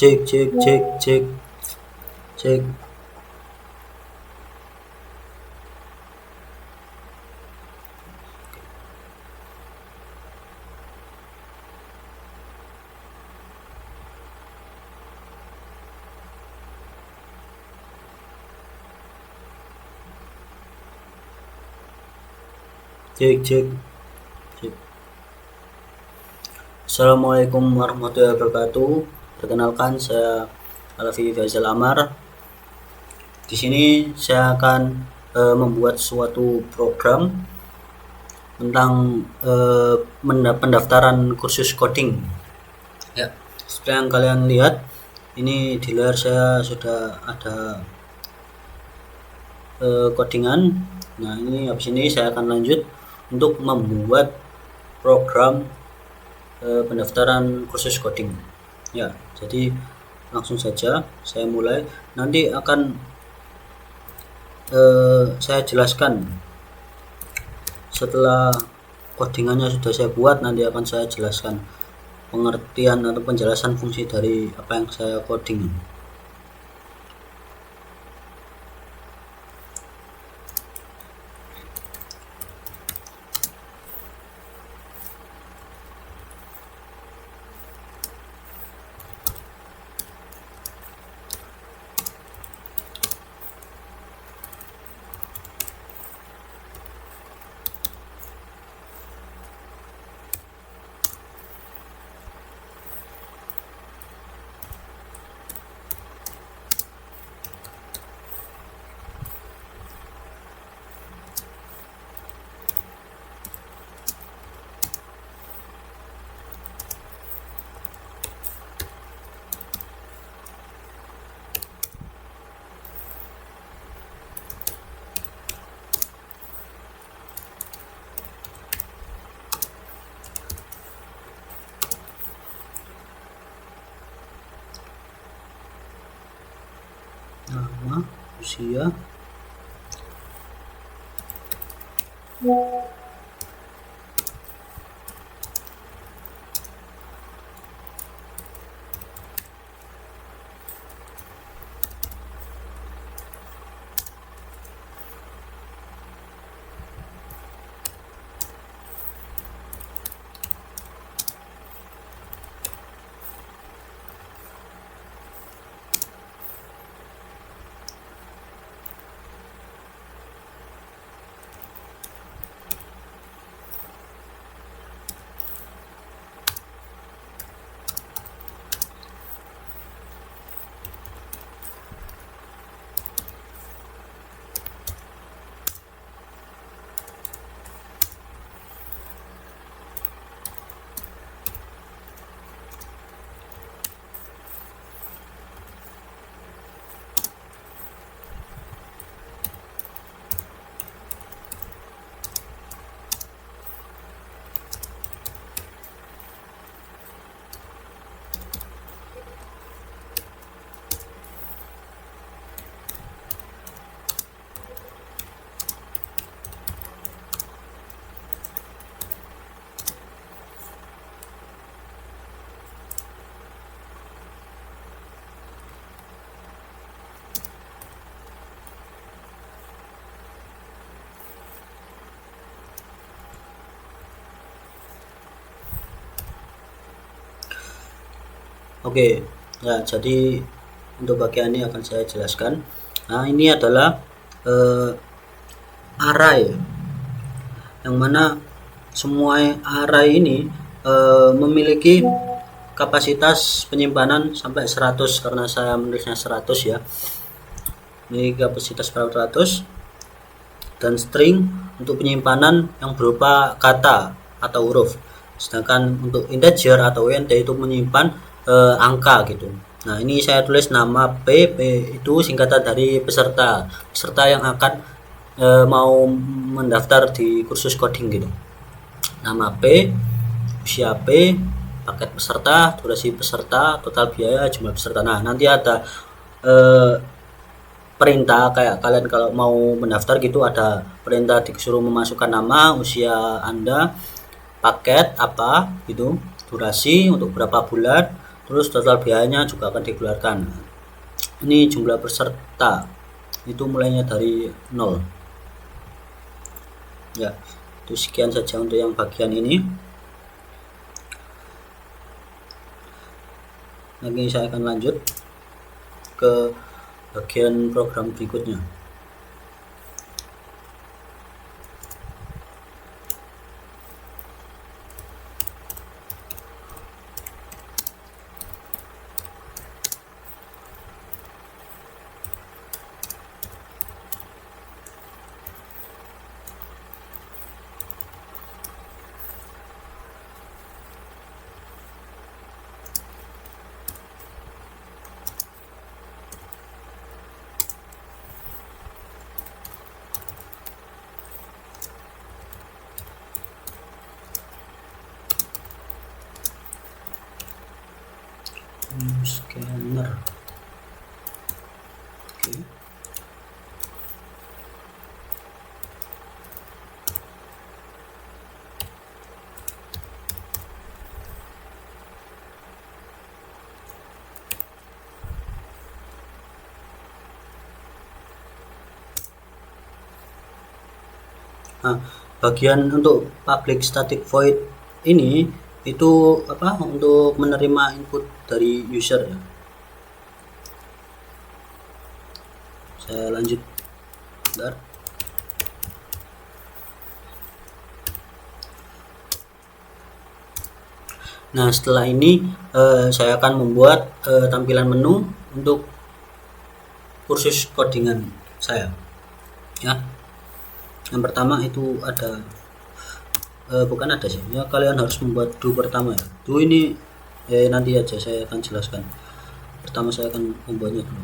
Cek cek cek cek cek. Cek cek cek. Assalamualaikum warahmatullahi wabarakatuh. Perkenalkan, saya Alfi Faisal Amar. Di sini saya akan membuat suatu program tentang pendaftaran kursus coding. Ya, seperti yang kalian lihat, ini di layar saya sudah ada codingan. Nah, ini habis ini saya akan lanjut untuk membuat program pendaftaran kursus coding. Ya, jadi langsung saja saya mulai. Nanti akan saya jelaskan setelah codingannya sudah saya buat. Nanti akan saya jelaskan pengertian atau penjelasan fungsi dari apa yang saya coding. Nama, usia, Oke, ya, jadi untuk bagian ini akan saya jelaskan. Nah, ini adalah array, yang mana semua array ini memiliki kapasitas penyimpanan sampai 100, karena saya menulisnya 100 ya. Ini kapasitas 100 dan string untuk penyimpanan yang berupa kata atau huruf. Sedangkan untuk integer atau int itu menyimpan angka gitu. Nah, ini saya tulis nama P itu singkatan dari peserta yang akan mau mendaftar di kursus coding gitu. Nama P, usia P, paket peserta, durasi peserta, total biaya, jumlah peserta. Nah, nanti ada perintah kayak kalian kalau mau mendaftar gitu, ada perintah disuruh memasukkan nama, usia Anda, paket apa gitu, durasi untuk berapa bulan, Terus total biayanya juga akan dikeluarkan. Ini jumlah peserta itu mulainya dari 0 ya. Itu sekian saja untuk yang bagian ini. Nanti saya akan lanjut ke bagian program berikutnya. Scanner. Oke. Nah, bagian untuk public static void ini itu apa, untuk menerima input dari user ya. Saya lanjut. Bentar. Nah, setelah ini saya akan membuat tampilan menu untuk kursus codingan saya ya. Yang pertama itu ada bukan ada sih ya, kalian harus membuat do pertama ya. Do ini nanti aja saya akan jelaskan. Pertama saya akan membuatnya dulu.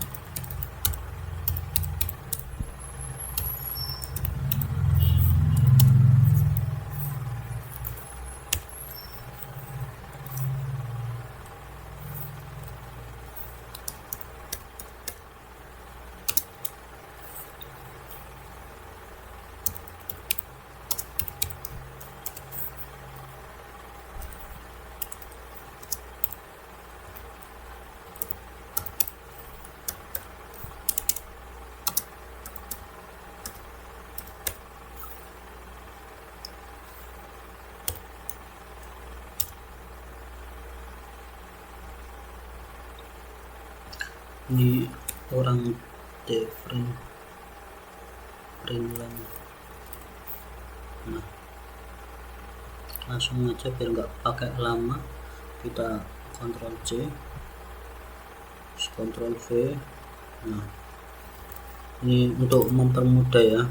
Ini orang different print. Nah, langsung aja biar nggak pakai lama, kita Ctrl C, Ctrl V. Nah, ini untuk mempermudah ya.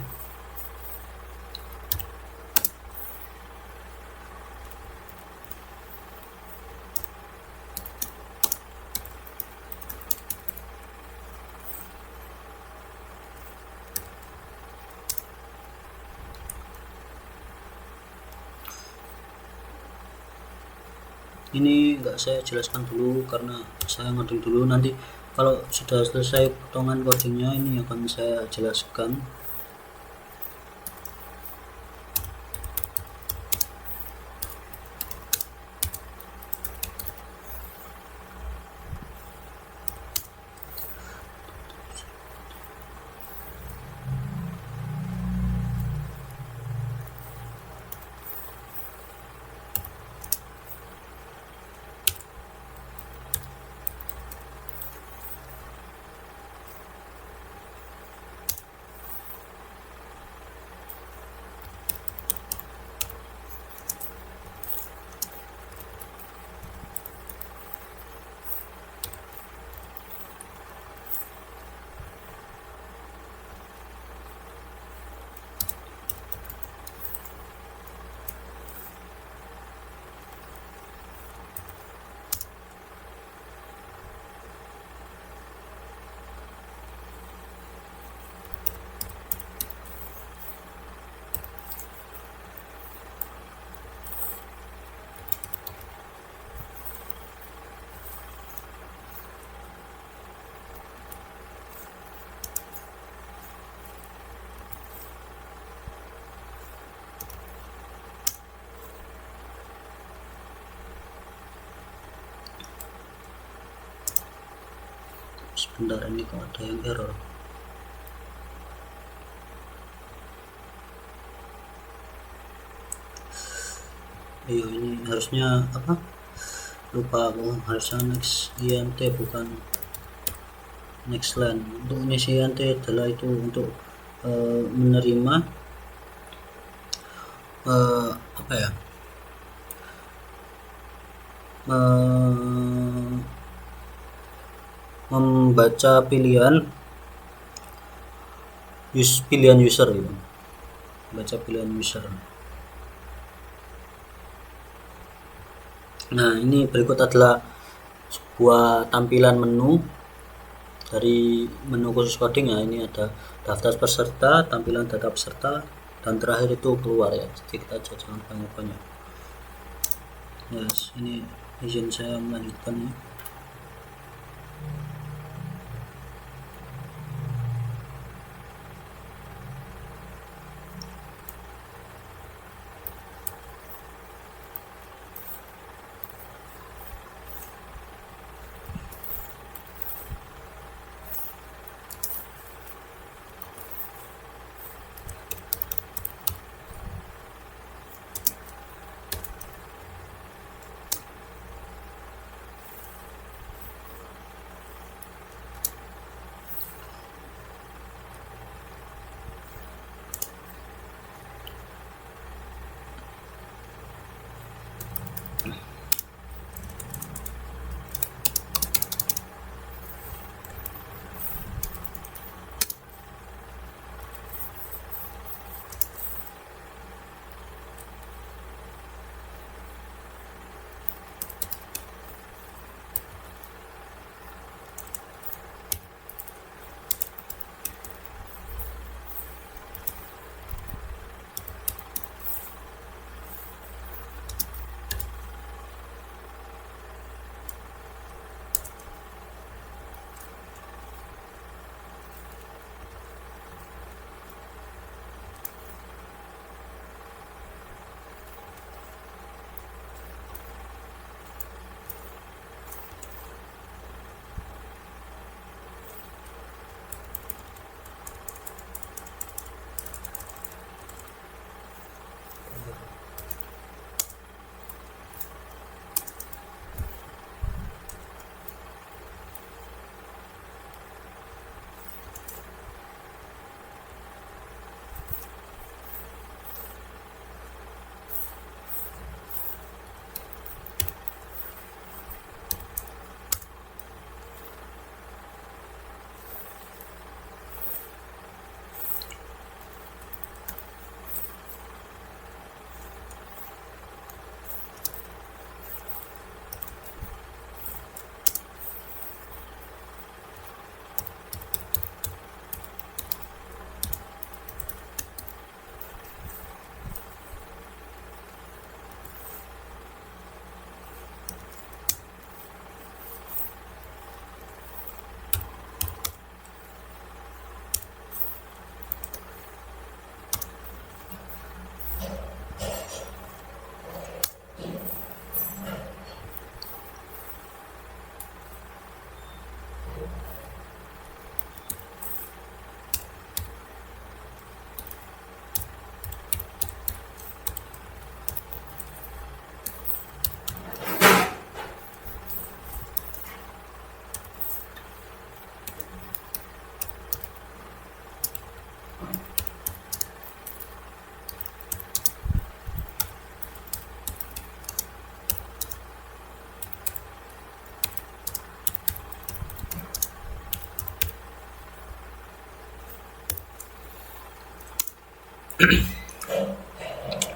Ini enggak saya jelaskan dulu karena saya ngoding dulu, nanti kalau sudah selesai potongan codingnya ini akan saya jelaskan. Sebentar, ini kok ada yang error. Iya, ini harusnya apa, lupa aku, harusnya next INT bukan next line. Untuk next INT adalah itu untuk menerima apa ya, membaca pilihan user gitu. Baca pilihan user. Nah, ini berikut adalah sebuah tampilan menu dari menu khusus coding ya. Ini ada daftar peserta, tampilan data peserta, dan terakhir itu keluar ya. Sedikit aja, jangan banyak-banyak. Yes, ini izin saya melanjutkan ya.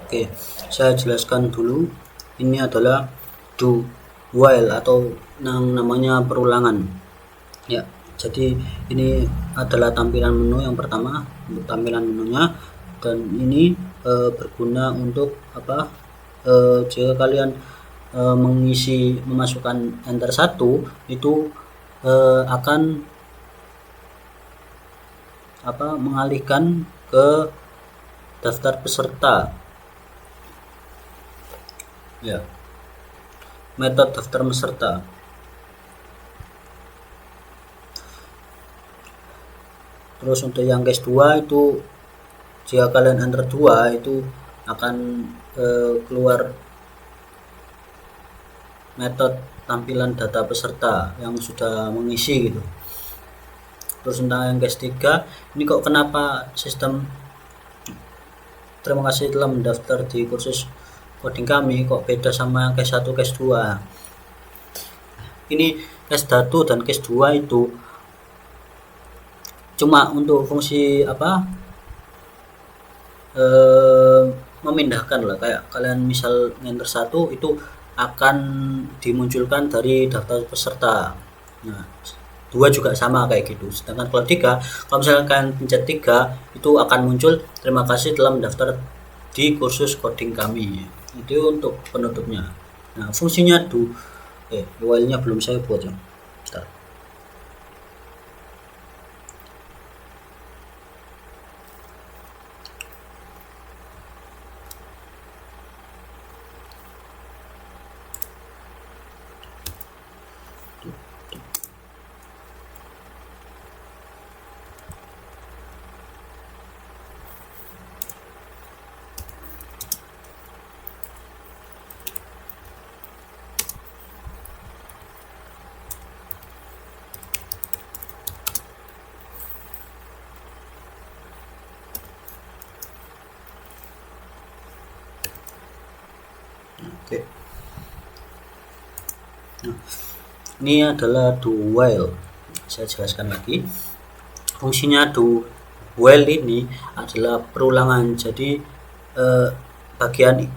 Oke, saya jelaskan dulu. Ini adalah do while atau yang namanya perulangan. Ya, jadi ini adalah tampilan menu yang pertama, untuk tampilan menunya, dan ini berguna untuk apa? Jika kalian memasukkan enter 1 itu akan mengalihkan ke daftar peserta ya, metode daftar peserta. Terus untuk yang case 2 itu jika kalian enter 2 itu akan keluar metode tampilan data peserta yang sudah mengisi gitu. Terus tentang yang case 3 ini kok kenapa sistem terima kasih telah mendaftar di kursus coding kami kok beda sama case 1 case 2. Ini case 1 dan case 2 itu cuma untuk fungsi apa memindahkan lah, kayak kalian misal enter 1 itu akan dimunculkan dari daftar peserta. Nah, 2 juga sama kayak gitu. Sedangkan kalau 3, kalau misalkan kalian pencet 3 itu akan muncul terima kasih telah mendaftar di kursus coding kami. Itu untuk penutupnya. Nah, fungsinya URL-nya belum saya buat ya. Bentar. Oke. Nah, ini adalah do while. Saya jelaskan lagi. Fungsinya do while ini adalah perulangan. Jadi bagian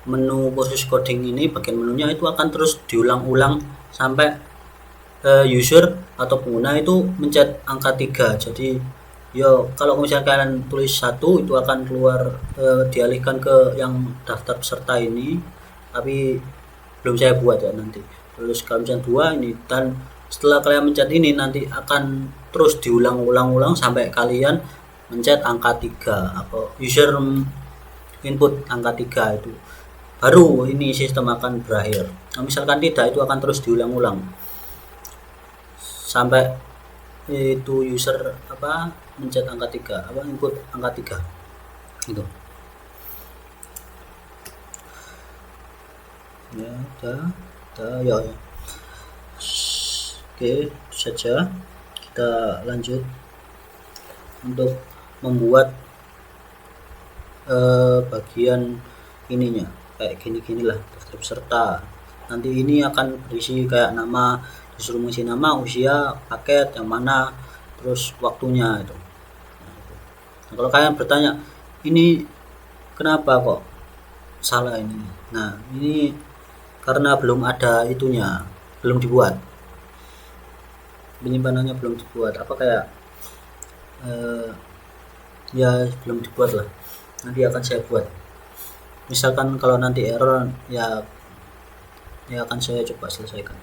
menu kursus coding ini, bagian menunya itu akan terus diulang-ulang sampai user atau pengguna itu mencet angka 3. Jadi kalau misalnya kalian tulis 1 itu akan keluar dialihkan ke yang daftar peserta ini, tapi belum saya buat ya nanti. Terus kalau misalnya 2 ini, dan setelah kalian mencet ini nanti akan terus diulang-ulang sampai kalian mencet angka 3 atau user input angka 3 itu baru ini sistem akan berakhir. Nah, misalkan tidak, itu akan terus diulang-ulang sampai itu user mencet angka 3 input angka 3 itu. Ya ya. Oke, itu saja. Kita lanjut untuk membuat bagian ininya kayak gini lah, daftar peserta. Nanti ini akan berisi kayak nama, disuruh mengisi nama, usia, paket yang mana, terus waktunya itu. Nah, kalau kalian bertanya ini kenapa kok salah ini, nah ini karena belum ada itunya, belum dibuat, penyimpanannya belum dibuat, kayak ya belum dibuat lah, nanti akan saya buat. Misalkan kalau nanti error ya akan saya coba selesaikan.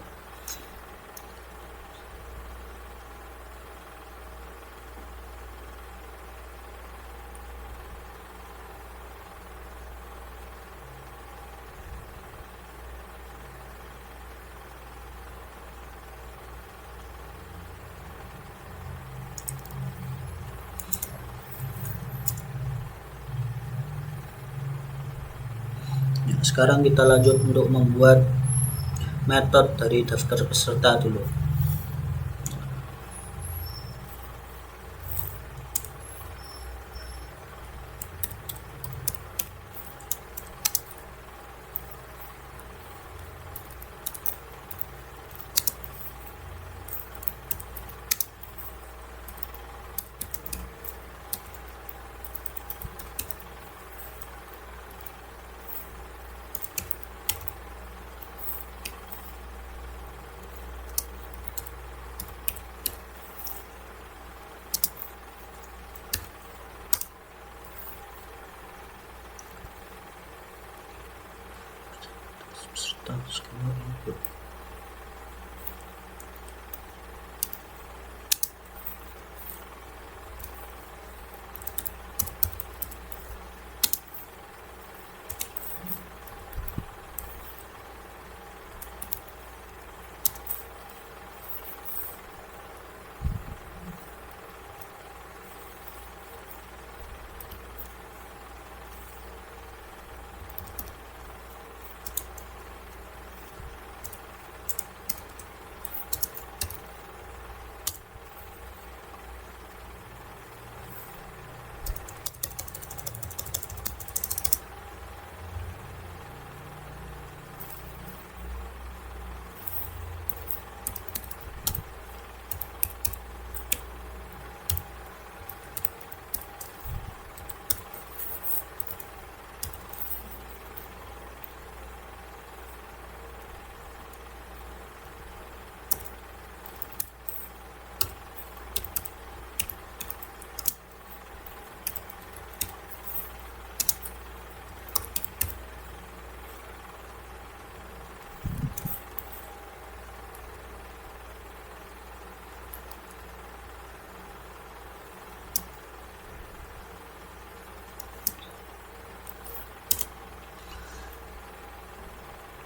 Sekarang kita lanjut untuk membuat metode dari daftar peserta dulu.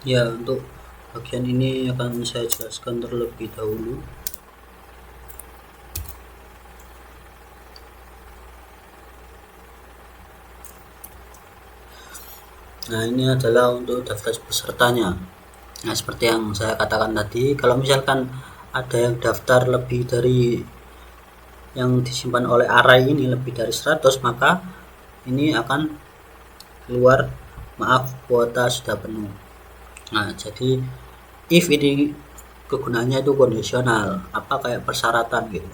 Ya, untuk bagian ini akan saya jelaskan terlebih dahulu. Nah, ini adalah untuk daftar pesertanya. Nah, seperti yang saya katakan tadi, kalau misalkan ada yang daftar lebih dari yang disimpan oleh array ini lebih dari 100, maka ini akan keluar maaf kuota sudah penuh. Nah, jadi if ini kegunaannya itu kondisional, apa kayak persyaratan gitu.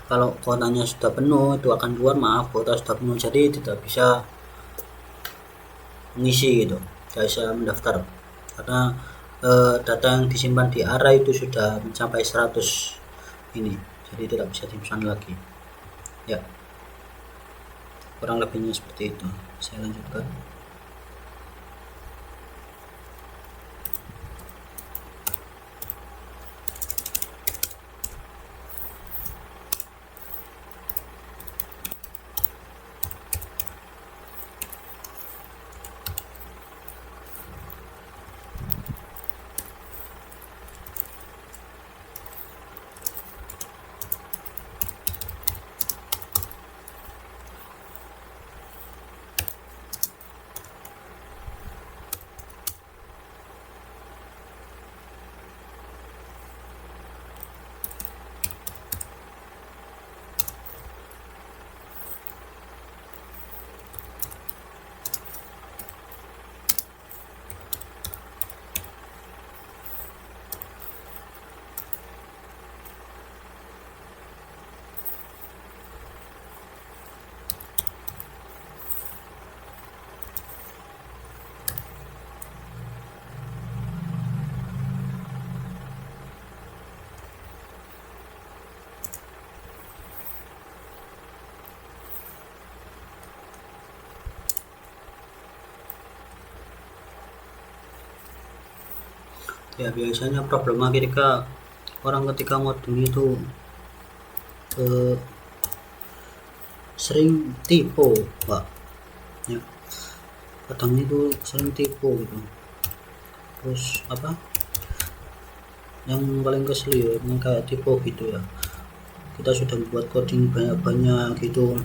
Kalau kuotanya sudah penuh itu akan keluar maaf kuota sudah penuh, jadi tidak bisa mengisi gitu, tidak bisa mendaftar karena data yang disimpan di array itu sudah mencapai 100 ini, jadi tidak bisa disimpan lagi ya. Kurang lebihnya seperti itu. Saya lanjutkan. Ya, biasanya problema ketika orang ketika ngoding itu eh, sering tipu Pak ya, kadang itu sering tipu gitu. Terus apa yang paling kesel ya yang kayak tipu gitu ya, kita sudah membuat coding banyak-banyak gitu,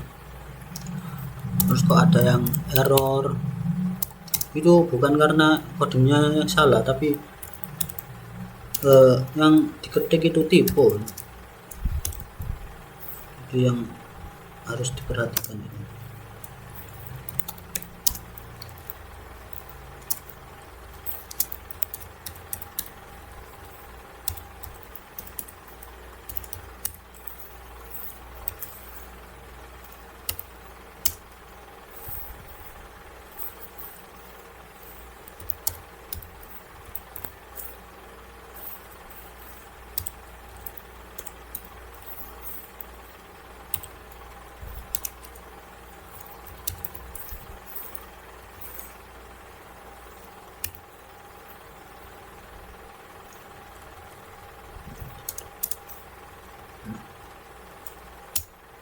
terus kok ada yang error. Itu bukan karena codingnya yang salah, tapi yang diketik itu tipu. Itu yang harus diperhatikan ini.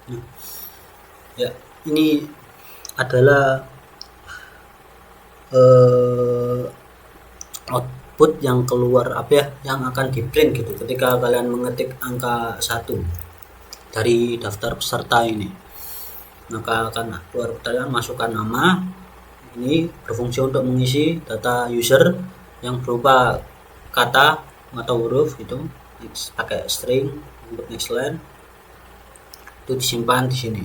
Nah, ya, ini adalah eh, output yang keluar apa ya, yang akan di print gitu ketika kalian mengetik angka 1 dari daftar peserta ini. Maka akan keluar pertanyaan, masukkan nama. Ini berfungsi untuk mengisi data user yang berupa kata atau huruf itu, pakai string untuk next line itu disimpan di sini.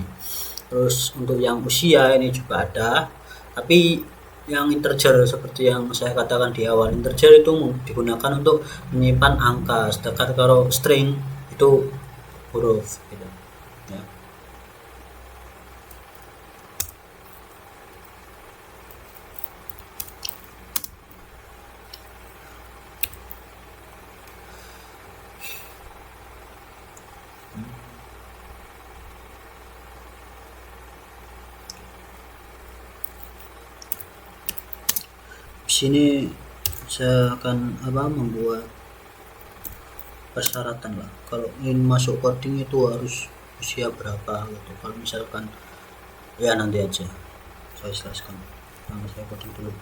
Terus untuk yang usia ini juga ada, tapi yang integer seperti yang saya katakan di awal, integer itu digunakan untuk menyimpan angka, sedangkan kalau string itu huruf gitu ya. Di sini saya akan membuat persyaratan lah, kalau ingin masuk coding itu harus usia berapa gitu. Kalau misalkan ya nanti aja saya jelaskan, saya coding dulu.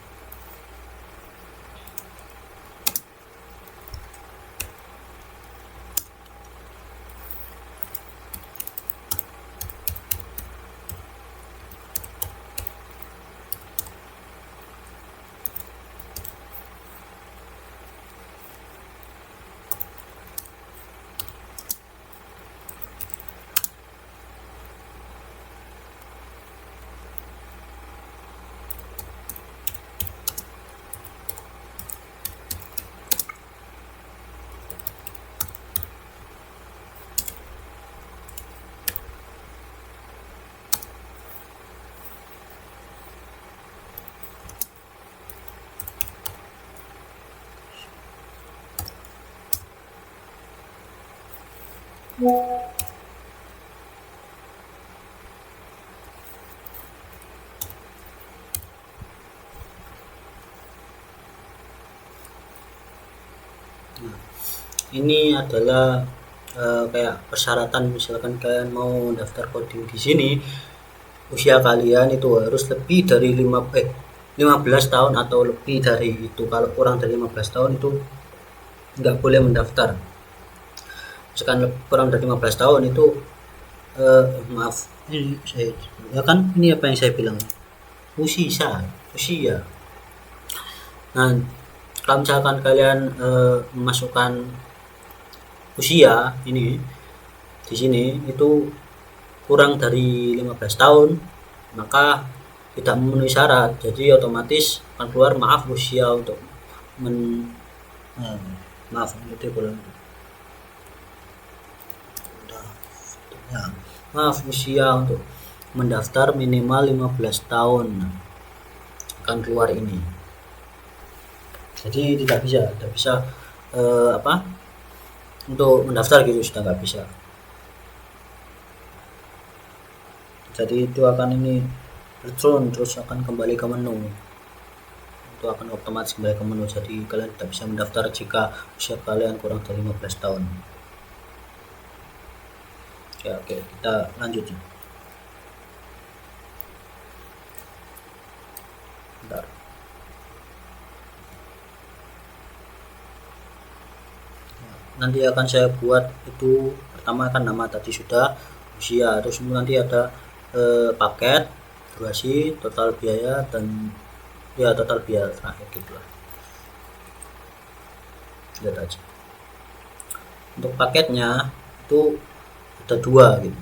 Nah, ini adalah kayak persyaratan misalkan kalian mau daftar coding di sini, usia kalian itu harus lebih dari 15 tahun atau lebih dari itu. Kalau kurang dari 15 tahun itu nggak boleh mendaftar. Misalkan kurang dari 15 tahun itu maaf ini ya kan ini apa yang saya bilang, usia. Nah, kalau misalkan kalian memasukkan usia ini di sini itu kurang dari 15 tahun, maka tidak memenuhi syarat, jadi otomatis akan keluar maaf usia untuk men maaf itu belum ya, maaf usia untuk mendaftar minimal 15 tahun akan keluar ini. Jadi tidak bisa apa untuk mendaftar gitu, sudah nggak bisa. Jadi itu akan ini return terus akan kembali ke menu, itu akan otomatis kembali ke menu. Jadi kalian tidak bisa mendaftar jika usia kalian kurang dari 15 tahun. Ya, oke, kita lanjut ya. Bentar. Nanti akan saya buat itu, pertama kan nama tadi sudah, usia, terus nanti ada paket, durasi, total biaya, dan ya total biaya terakhir gitulah. Lihat aja. Untuk paketnya itu ada 2 gitu.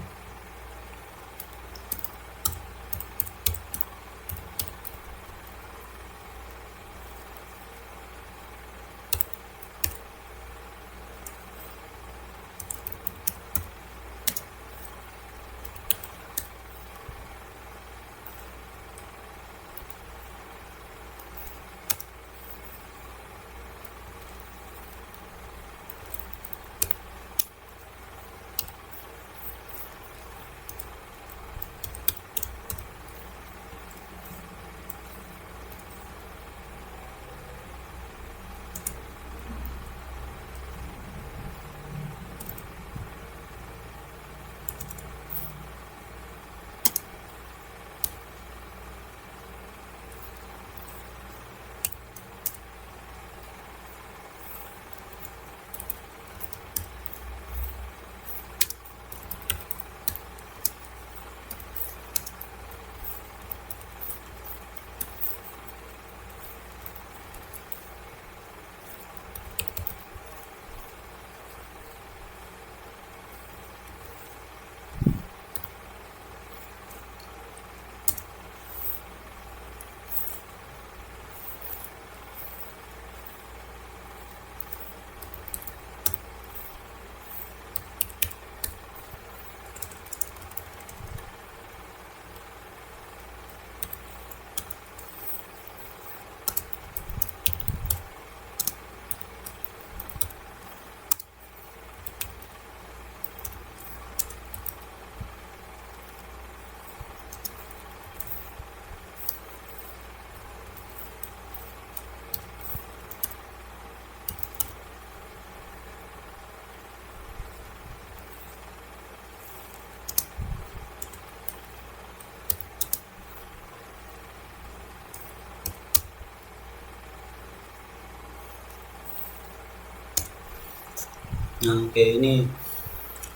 Nah, oke, ini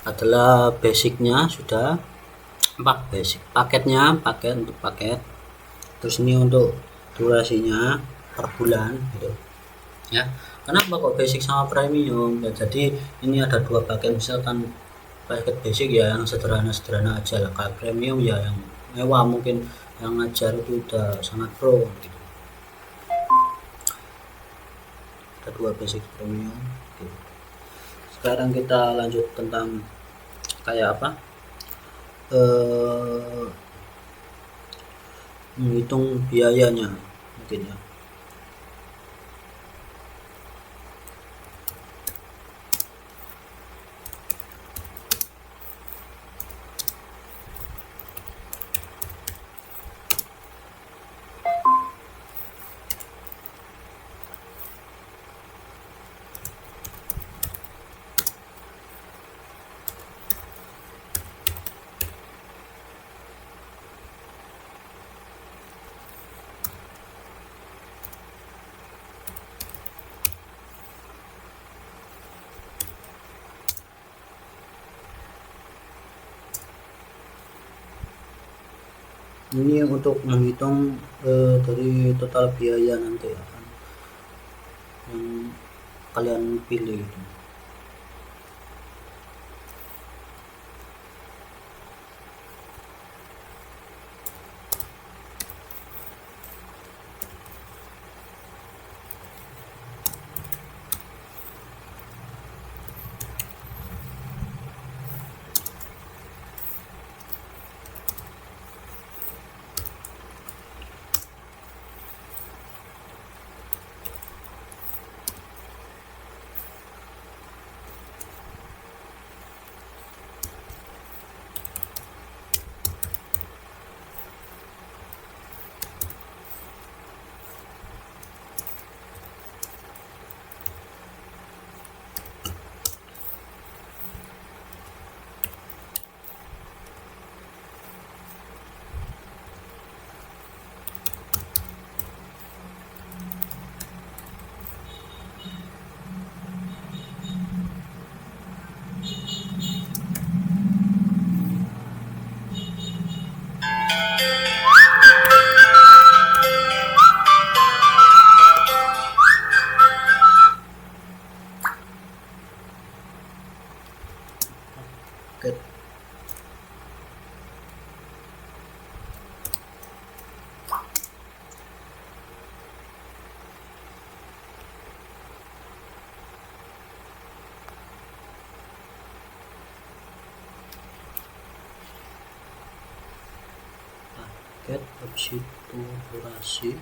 adalah basicnya sudah, basic paketnya, paket untuk paket, terus ini untuk durasinya per bulan gitu ya. Kenapa kok basic sama premium ya? Jadi ini ada 2 paket, misalkan paket basic ya yang sederhana aja lah, kalau premium ya yang mewah, mungkin yang ngajar itu udah sangat pro gitu. Ada 2 basic premium gitu. Sekarang kita lanjut tentang kayak apa menghitung biayanya mungkin ya. Ini untuk menghitung dari total biaya nanti akan yang kalian pilih itu. Oke. Paket habis itu durasi.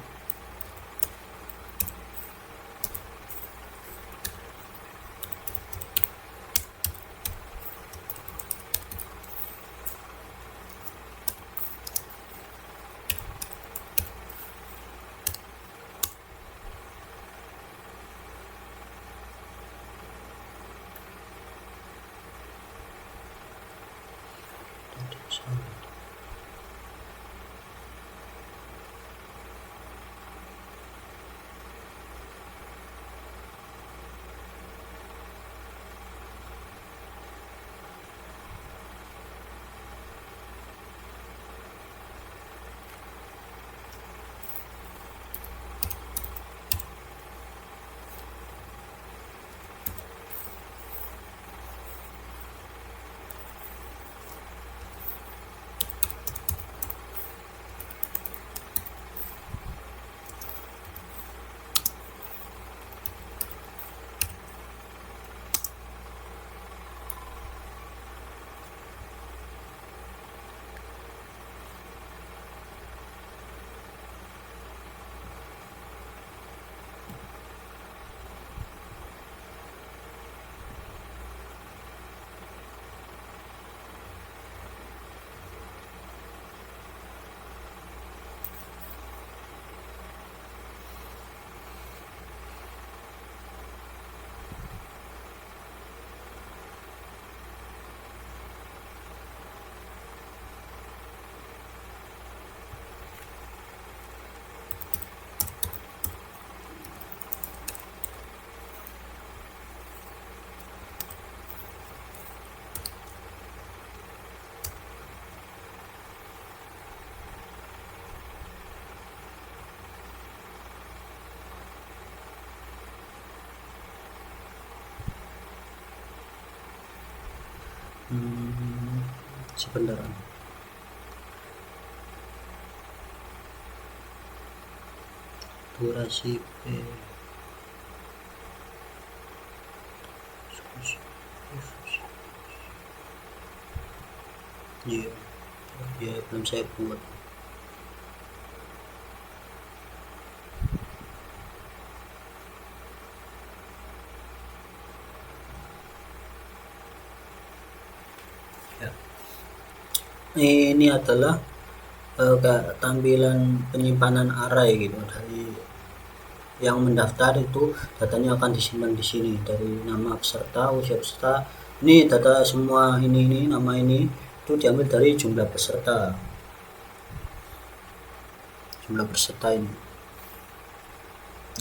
Sebentar. Durasi P. Iya, ya belum saya buat. Ya. Ini adalah kayak tampilan penyimpanan array gitu dari yang mendaftar itu, datanya akan disimpan di sini dari nama peserta, usia peserta. Ini data semua ini nama ini itu diambil dari jumlah peserta. Jumlah peserta ini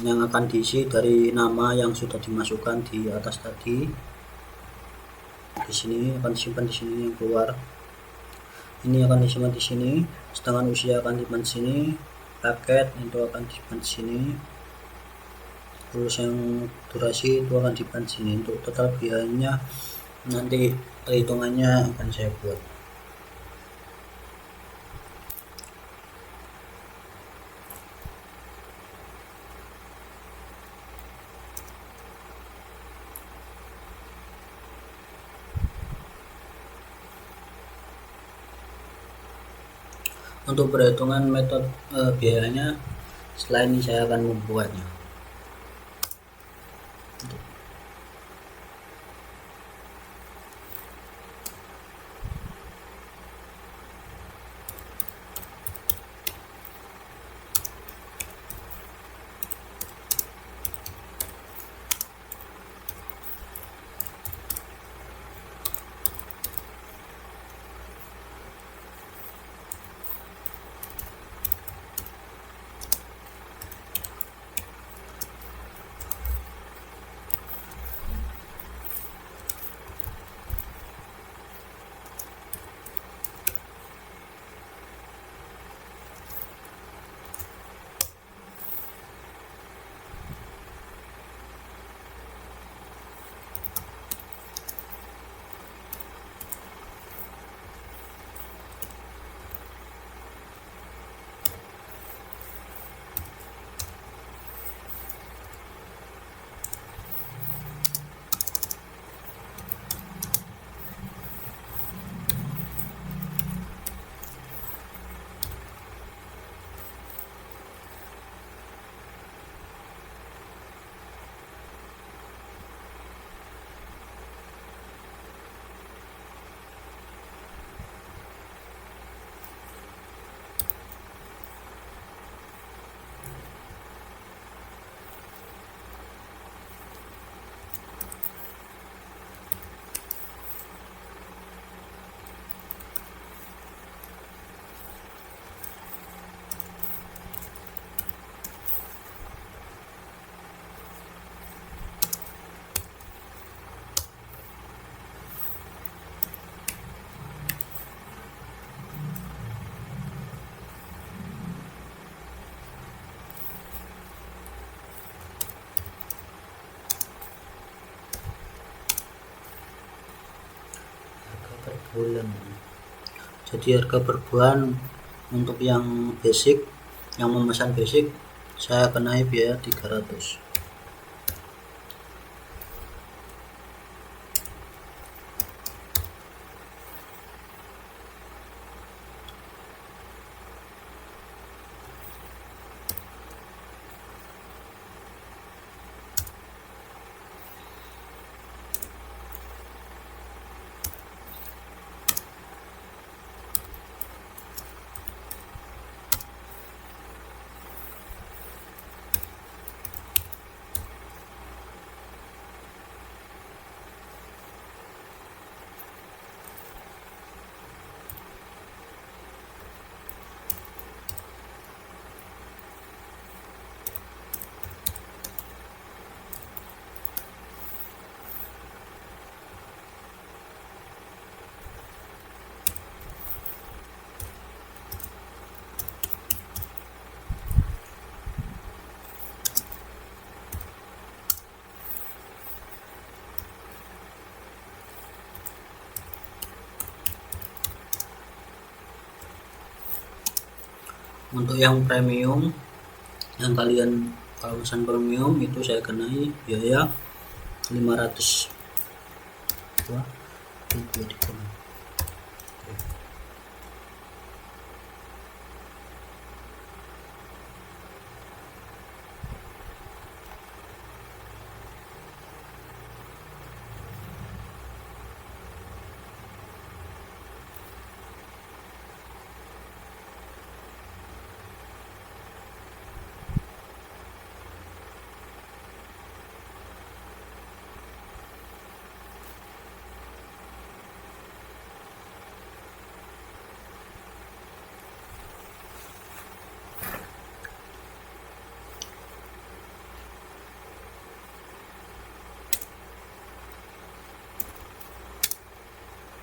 yang akan diisi dari nama yang sudah dimasukkan di atas tadi. Di sini akan disimpan di sini yang keluar. ini akan disimpan di sini, sedangkan usia akan disimpan di sini, paket itu akan disimpan di sini, terus yang durasi itu akan disimpan di sini. Untuk total biayanya nanti perhitungannya akan saya buat. Untuk perhitungan metode biayanya, setelah ini saya akan membuatnya. Per bulan, jadi harga per bulan untuk yang basic, yang memesan basic, saya kenai biaya 300. Untuk yang premium, yang kalian kalau pesan premium itu saya kenai biaya 500. Wah, itu dikenai.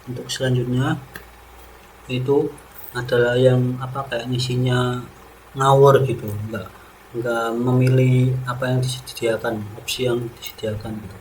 Untuk selanjutnya itu adalah yang apa kayak ngisinya ngawur gitu, nggak memilih apa yang disediakan, opsi yang disediakan gitu.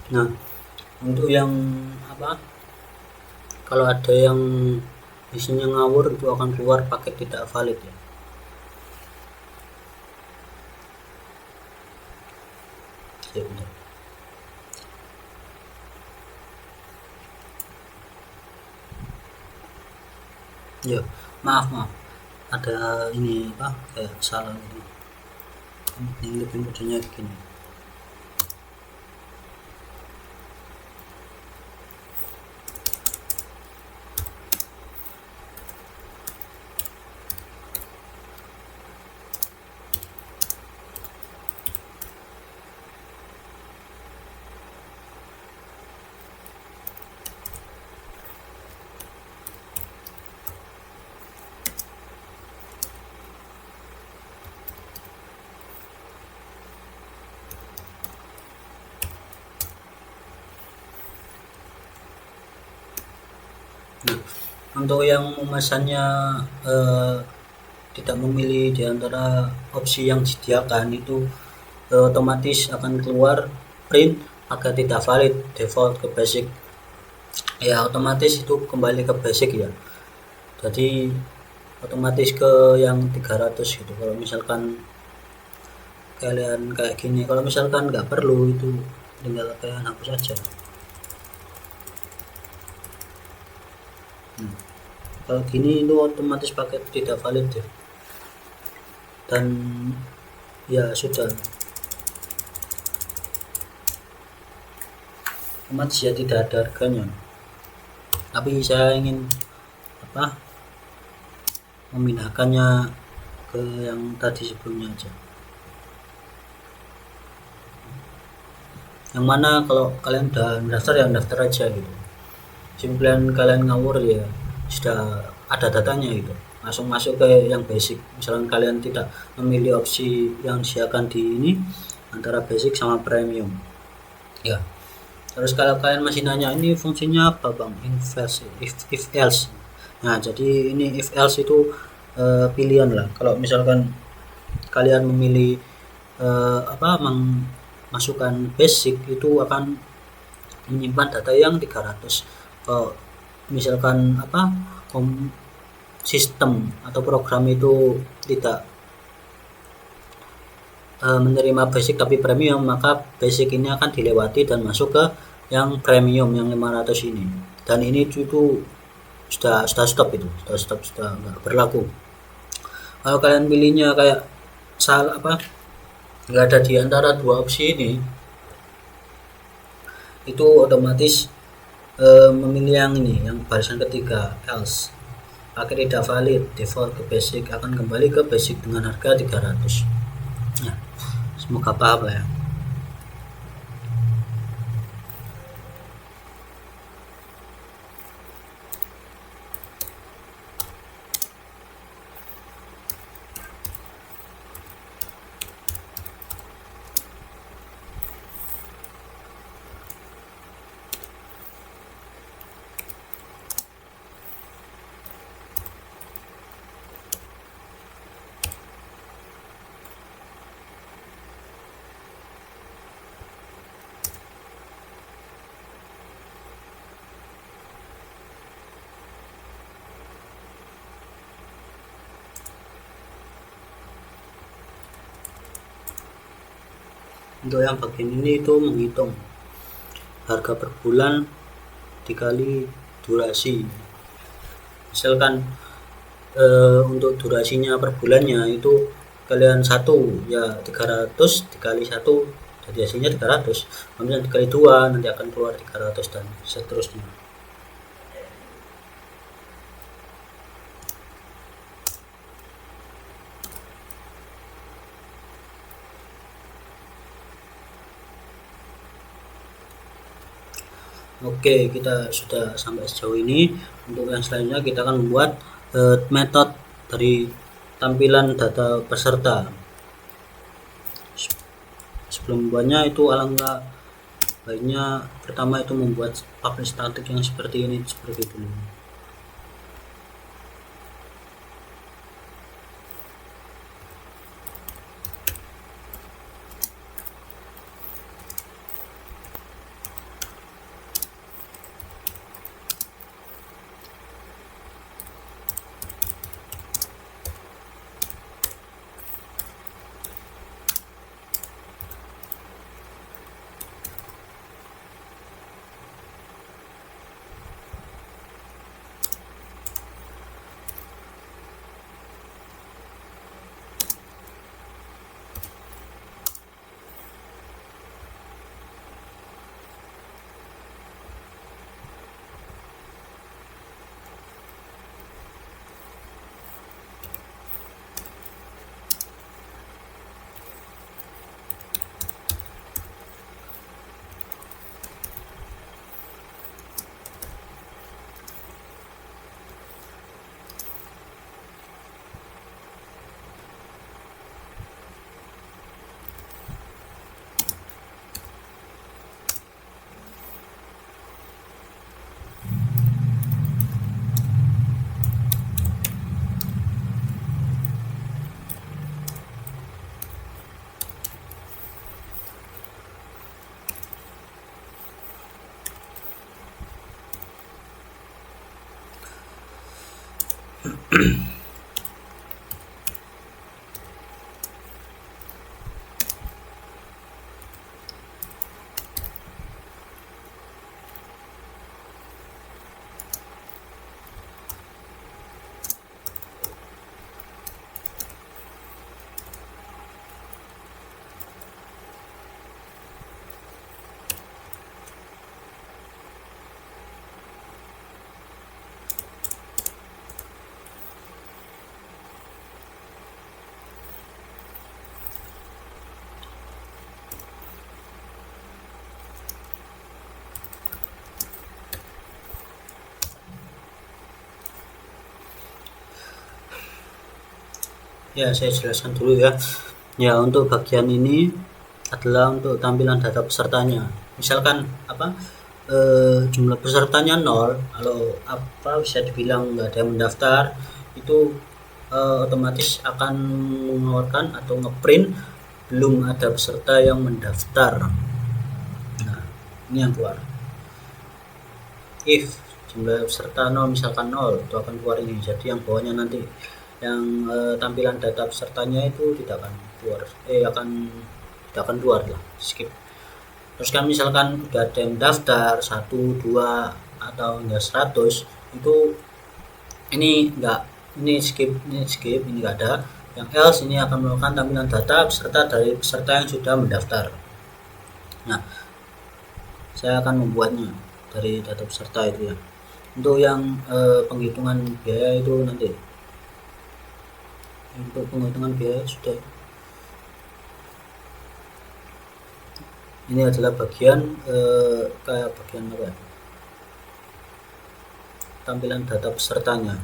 Nah, untuk yang apa, kalau ada yang isinya ngawur itu akan keluar paket tidak valid ya. Ya, benar. Ya, maaf, ada ini apa kayak salah ini. Yang lebih mudahnya begini. Nah, untuk yang memesannya eh, tidak memilih di antara opsi yang disediakan itu otomatis akan keluar print agar tidak valid default ke basic. Ya otomatis itu kembali ke basic ya. Jadi otomatis ke yang 300 gitu. Kalau misalkan kalian kayak gini, kalau misalkan nggak perlu itu tinggal kalian hapus aja. Hmm. Kalau gini itu otomatis paket tidak valid ya. Dan ya sudah, otomatis ya tidak ada harganya. Tapi saya ingin apa memindahkannya ke yang tadi sebelumnya aja. Yang mana kalau kalian udah daftar ya daftar aja gitu. Simplian kalian ngawur ya sudah ada datanya gitu. Langsung masuk ke yang basic. Misalkan kalian tidak memilih opsi yang disediakan di ini antara basic sama premium. Ya. Terus kalau kalian masih nanya ini fungsinya apa bang? If else. Nah jadi ini if else itu pilihan lah. Kalau misalkan kalian memilih apa masukkan basic itu akan menyimpan data yang 300. Kalau misalkan apa sistem atau program itu tidak menerima basic tapi premium, maka basic ini akan dilewati dan masuk ke yang premium yang 500 ini. Dan ini itu sudah stop itu, sudah nggak berlaku. Kalau kalian pilihnya kayak salah apa nggak ada di antara dua opsi ini, itu otomatis memilih yang ini, yang barisan ketiga else. Paket tidak valid, default ke basic, akan kembali ke basic dengan harga 300. Nah, semoga paham ya. Untuk yang bagian ini itu menghitung harga per bulan dikali durasi. Misalkan untuk durasinya per bulannya itu kalian 1 ya 300 dikali 1 jadi hasilnya 300, kemudian dikali 2 nanti akan keluar 300 dan seterusnya. Oke, kita sudah sampai sejauh ini. Untuk yang selanjutnya kita akan membuat metode dari tampilan data peserta. Sebelum membuatnya itu alangkah baiknya pertama itu membuat public static yang seperti ini, seperti itu. Ya, saya jelaskan dulu ya. Ya, untuk bagian ini adalah untuk tampilan data pesertanya. Misalkan apa jumlah pesertanya 0, kalau apa bisa dibilang nggak ada yang mendaftar, itu otomatis akan mengeluarkan atau ngeprint belum ada peserta yang mendaftar. Nah, ini yang keluar. If jumlah peserta 0, misalkan 0, itu akan keluar ini. Jadi yang bawahnya nanti yang tampilan data pesertanya itu tidak akan keluar, tidak akan keluar lah, skip. Terus kan misalkan udah ada yang daftar 1, 2 atau hingga 100, itu ini enggak, ini skip, ini enggak ada. Yang else ini akan melakukan tampilan data peserta dari peserta yang sudah mendaftar. Nah, saya akan membuatnya dari data peserta itu ya. Untuk yang penghitungan biaya itu nanti. Untuk penghitungan biaya sudah. Ini adalah bagian kayak bagian apa? Tampilan data pesertanya.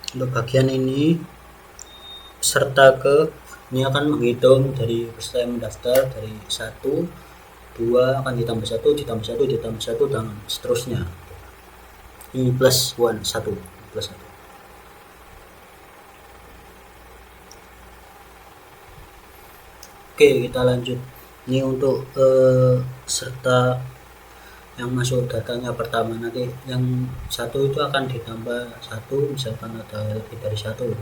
Untuk bagian ini peserta ini akan menghitung dari peserta yang mendaftar dari 1, 2 akan ditambah 1, ditambah 1, ditambah 1 dan seterusnya. Ini plus 1, 1 plus 1. Oke, kita lanjut. Ini untuk peserta yang masuk datanya pertama, nanti yang 1 itu akan ditambah 1, misalkan ada lebih dari 1,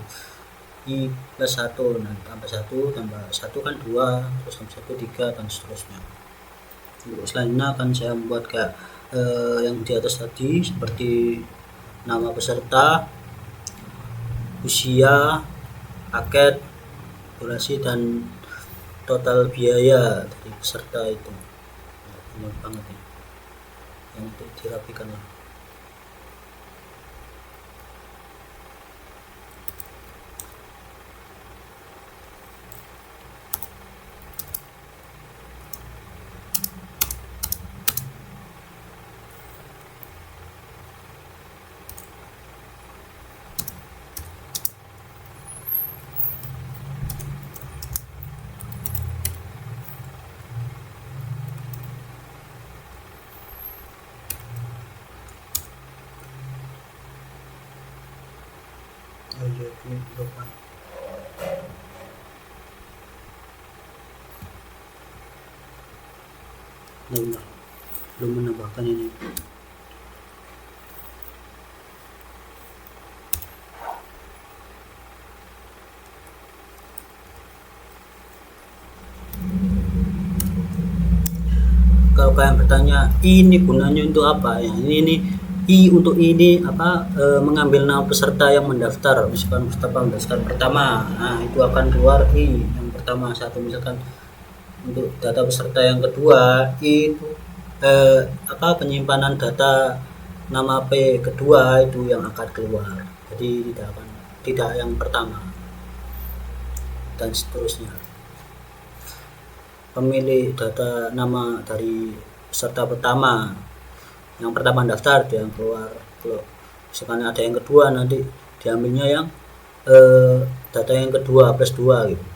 I plus 1, nah tambah 1 tambah 1 kan 2, terus tambah 1 3 dan seterusnya. Untuk selanjutnya akan saya membuat kayak yang di atas tadi, seperti nama peserta, usia, paket, durasi, dan total biaya dari peserta itu. Banyak banget ya, yang untuk dirapikan lah. Belum menambahkan ini. Kalau kalian bertanya ini gunanya untuk apa ya, ini untuk ini mengambil nama peserta yang mendaftar, misalkan peserta mendaftar pertama, nah itu akan keluar I yang pertama 1, misalkan untuk data peserta yang kedua itu penyimpanan data nama P kedua itu yang akan keluar, jadi tidak yang pertama dan seterusnya. Pemilih data nama dari peserta pertama, yang pertama daftar dia yang keluar. Kalau misalkan ada yang kedua, nanti diambilnya yang data yang kedua plus 2 gitu.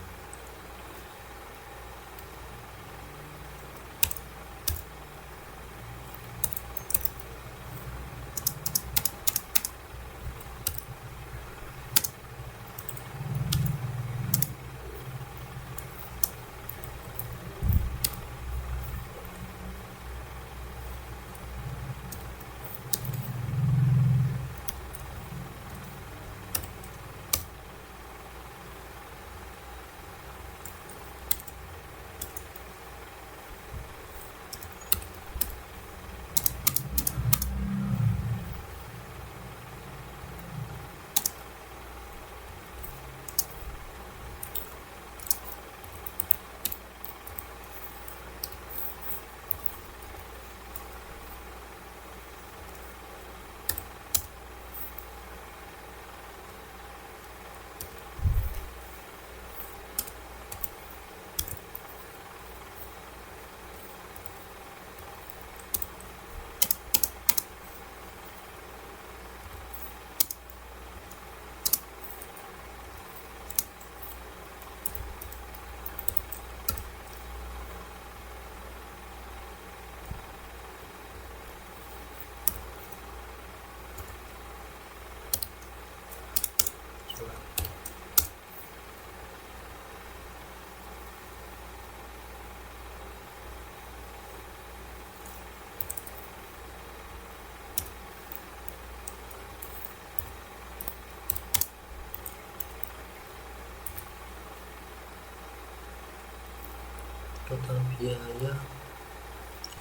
Total biaya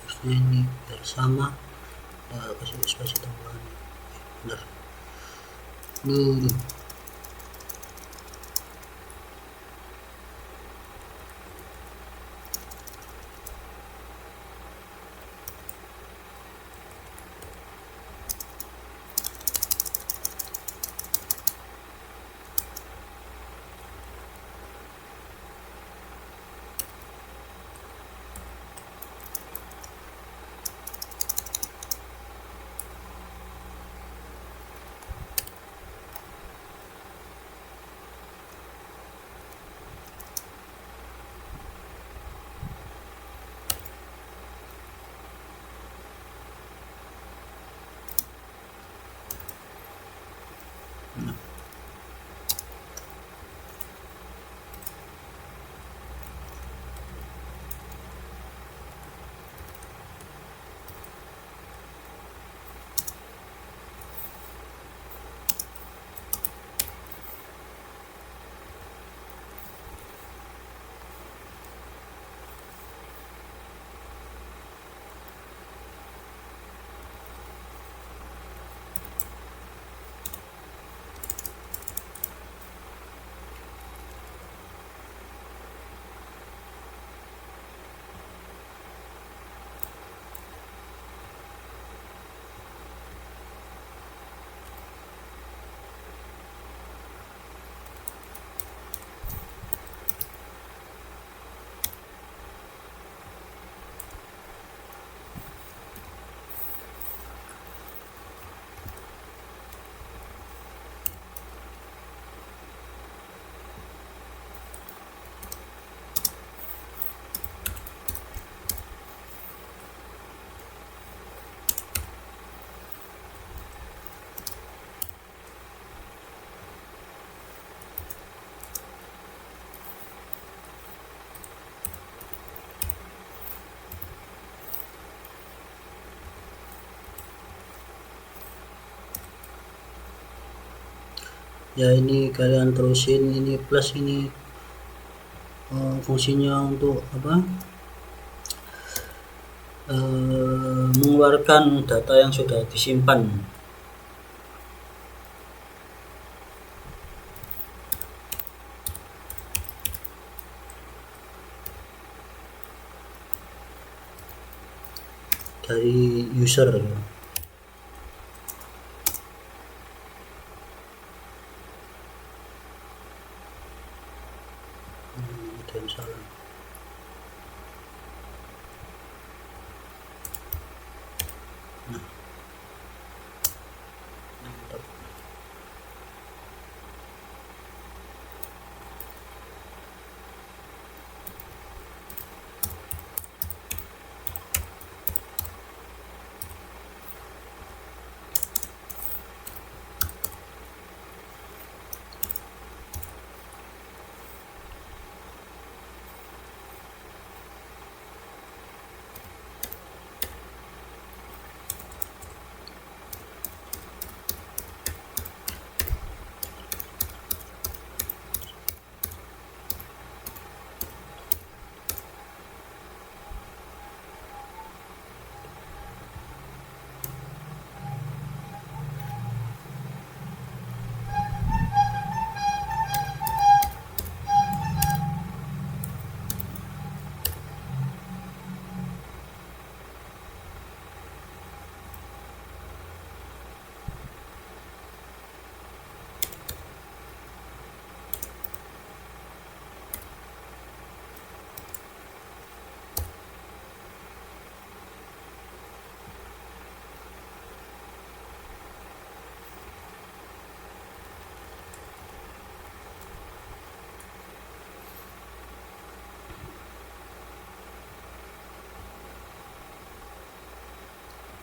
harusnya ini biar sama, kasih spasi tambahan, benar. ya. Ini kalian terusin, ini plus ini fungsinya untuk apa, mengeluarkan data yang sudah disimpan. Dari user ya. Ada yang salah. Nah, mantap.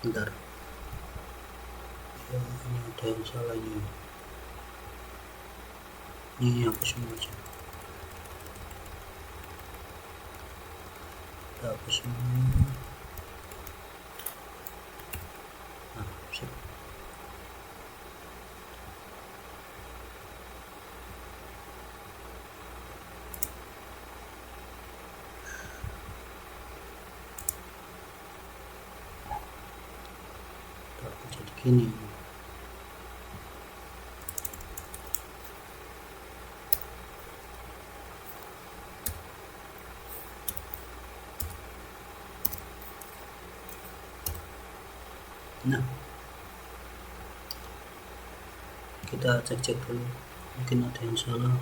Bentar. Ya, ini ada yang salah ini. Ini hapus semua aja. Kita hapus semua. Nah, sip. Jadi gini. Nah, kita cek dulu, mungkin ada yang salah.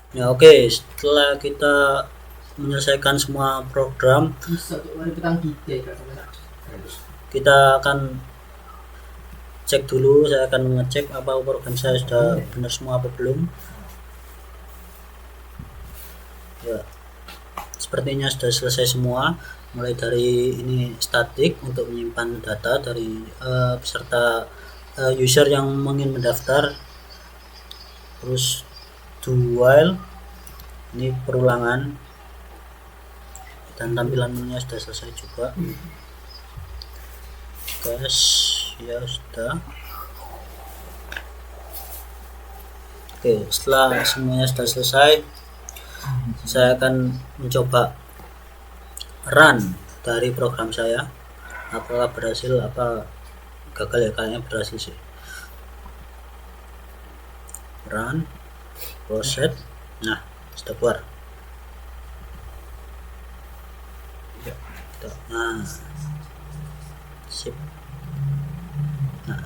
Ya oke, setelah kita menyelesaikan semua program, kita akan cek dulu. Saya akan mengecek apa program saya sudah benar semua apa belum. Ya, sepertinya sudah selesai semua, mulai dari ini statik untuk menyimpan data dari peserta user yang ingin mendaftar, terus do while ini perulangan, dan tampilan menunya sudah selesai juga. Guys, ya sudah. Oke, setelah semuanya sudah selesai, saya akan mencoba run dari program saya, apakah berhasil apa gagal. Ya kayaknya berhasil sih. Run proses. Nah, sudah keluar. Nah, sip. Nah,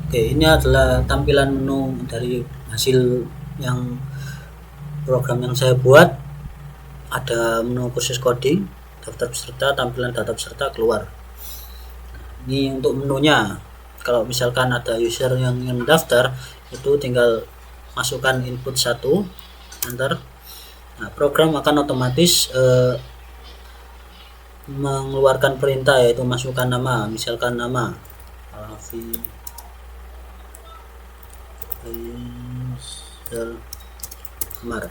oke, ini adalah tampilan menu dari hasil yang program yang saya buat. Ada menu kursus coding, daftar peserta, tampilan data peserta keluar. Ini untuk menunya. Kalau misalkan ada user yang ingin mendaftar, itu tinggal masukkan input 1, enter. Nah, program akan otomatis mengeluarkan perintah, yaitu masukkan nama, misalkan nama Alfi Faisal Amar,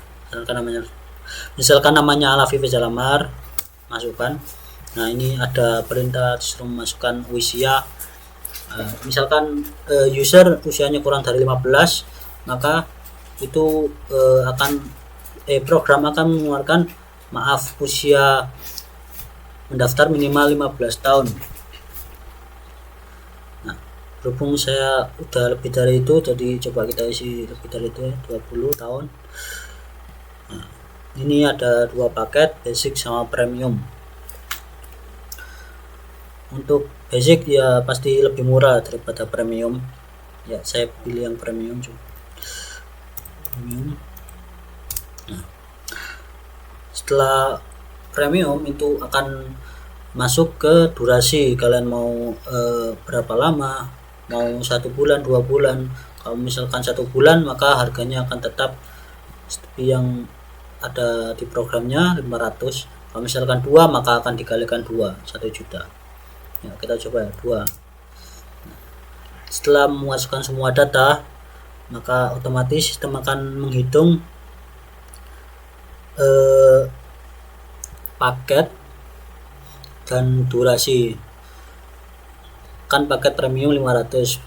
misalkan namanya Alfi Faisal Amar, masukkan. Nah, ini ada perintah disuruh masukkan usia. Misalkan user usianya kurang dari 15, maka itu program akan mengeluarkan maaf, usia mendaftar minimal 15 tahun. Nah, berhubung saya udah lebih dari itu, jadi coba kita isi lebih dari itu, 20 tahun. Nah, ini ada dua paket, basic sama premium. Untuk basic ya pasti lebih murah daripada premium, ya saya pilih yang premium. Nah, setelah premium itu akan masuk ke durasi, kalian mau berapa lama, mau 1 bulan 2 bulan. Kalau misalkan 1 bulan maka harganya akan tetap seperti yang ada di programnya 500. Kalau misalkan 2 maka akan dikalikan 2, 1 juta. Ya, kita coba 2. Setelah memasukkan semua data, maka otomatis sistem akan menghitung paket dan durasi. Kan paket premium 500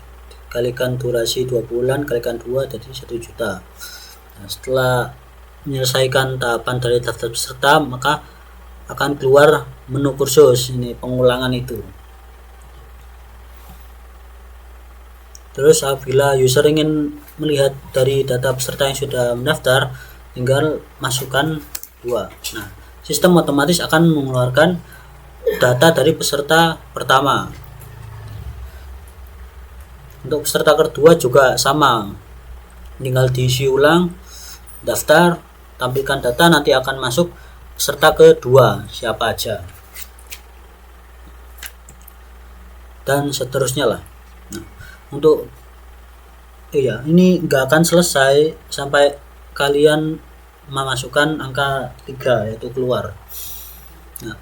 kalikan durasi 2 bulan kalikan 2 jadi 1 juta. Nah, setelah menyelesaikan tahapan dari daftar peserta, maka akan keluar menu kursus, ini pengulangan itu. Terus apabila user ingin melihat dari data peserta yang sudah mendaftar, tinggal masukkan 2. Nah, sistem otomatis akan mengeluarkan data dari peserta pertama. Untuk peserta kedua juga sama, tinggal diisi ulang, daftar, tampilkan data, nanti akan masuk peserta kedua siapa aja, dan seterusnya lah. Nah, untuk ini nggak akan selesai sampai kalian memasukkan angka 3 yaitu keluar. Nah,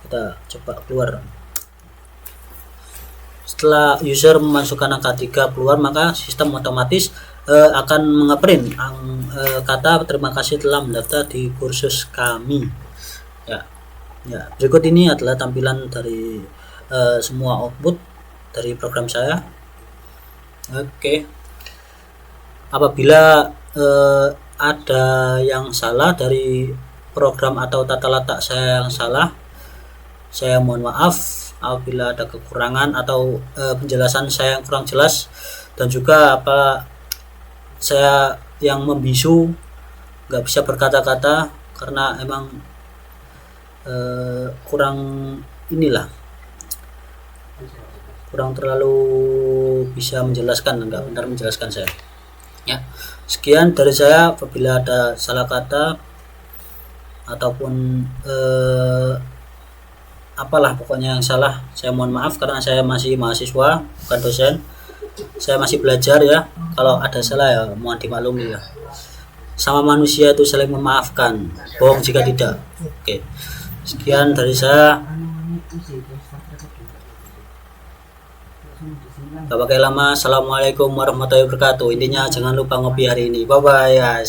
kita coba keluar. Setelah user memasukkan angka 3 keluar, maka sistem otomatis akan mengeprint kata terima kasih telah mendaftar di kursus kami. Ya, berikut ini adalah tampilan dari semua output dari program saya. Oke. Apabila ada yang salah dari program atau tata letak saya yang salah, saya mohon maaf. Apabila ada kekurangan atau penjelasan saya yang kurang jelas, dan juga saya yang membisu, nggak bisa berkata-kata karena emang kurang terlalu bisa menjelaskan, nggak benar menjelaskan saya. Ya, sekian dari saya. Apabila ada salah kata ataupun apalah pokoknya yang salah, saya mohon maaf karena saya masih mahasiswa bukan dosen. Saya masih belajar ya. Kalau ada salah ya mohon dimaklumi ya. Sama manusia itu saling memaafkan, bohong jika tidak. Oke. Sekian dari saya. Gak pakai lama. Assalamualaikum warahmatullahi wabarakatuh. Intinya jangan lupa ngopi hari ini. Bye bye ya.